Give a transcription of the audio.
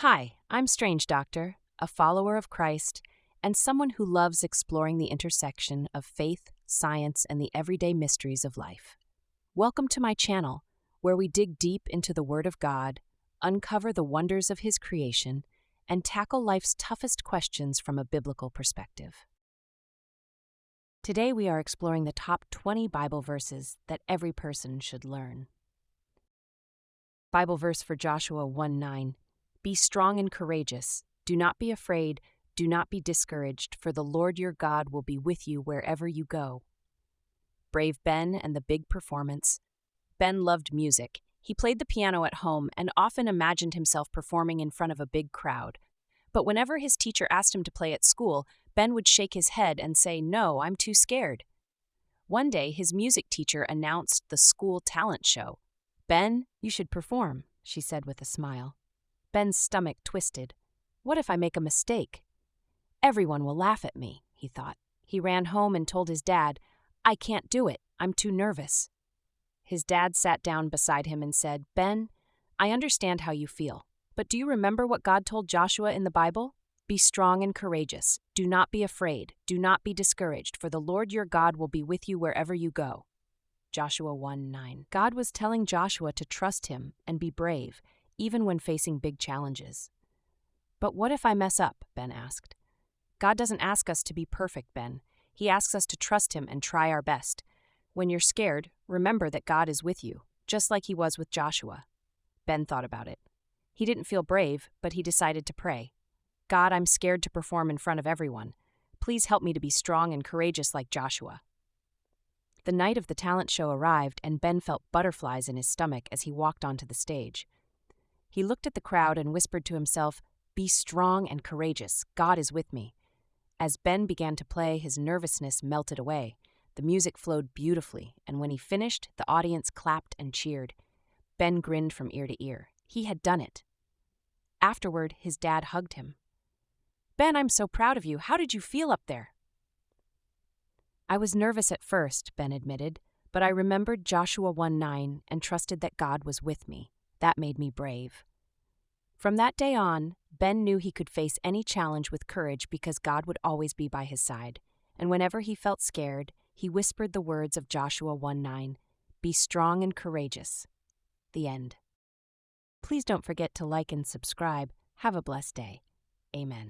Hi, I'm StrangeDr, a follower of Christ, and someone who loves exploring the intersection of faith, science, and the everyday mysteries of life. Welcome to my channel, where we dig deep into the Word of God, uncover the wonders of His creation, and tackle life's toughest questions from a biblical perspective. Today we are exploring the top 20 Bible verses that every person should learn. Bible verse for Joshua 1:9. Be strong and courageous. Do not be afraid. Do not be discouraged, for the Lord your God will be with you wherever you go. Brave Ben and the big performance. Ben loved music. He played the piano at home and often imagined himself performing in front of a big crowd. But whenever his teacher asked him to play at school, Ben would shake his head and say, "No, I'm too scared." One day, his music teacher announced the school talent show. "Ben, you should perform," she said with a smile. Ben's stomach twisted. What if I make a mistake? Everyone will laugh at me, he thought. He ran home and told his dad, "I can't do it. I'm too nervous." His dad sat down beside him and said, "Ben, I understand how you feel, but do you remember what God told Joshua in the Bible? Be strong and courageous. Do not be afraid. Do not be discouraged, for the Lord your God will be with you wherever you go." Joshua 1:9. God was telling Joshua to trust him and be brave, even when facing big challenges. But what if I mess up? Ben asked. God doesn't ask us to be perfect, Ben. He asks us to trust him and try our best. When you're scared, remember that God is with you, just like he was with Joshua. Ben thought about it. He didn't feel brave, but he decided to pray. God, I'm scared to perform in front of everyone. Please help me to be strong and courageous like Joshua. The night of the talent show arrived, and Ben felt butterflies in his stomach as he walked onto the stage. He looked at the crowd and whispered to himself, "Be strong and courageous. God is with me." As Ben began to play, his nervousness melted away. The music flowed beautifully, and when he finished, the audience clapped and cheered. Ben grinned from ear to ear. He had done it. Afterward, his dad hugged him. "Ben, I'm so proud of you. How did you feel up there?" "I was nervous at first," Ben admitted, "but I remembered Joshua 1:9 and trusted that God was with me. That made me brave." From that day on, Ben knew he could face any challenge with courage because God would always be by his side. And whenever he felt scared, he whispered the words of Joshua 1:9, "Be strong and courageous." The end. Please don't forget to like and subscribe. Have a blessed day. Amen.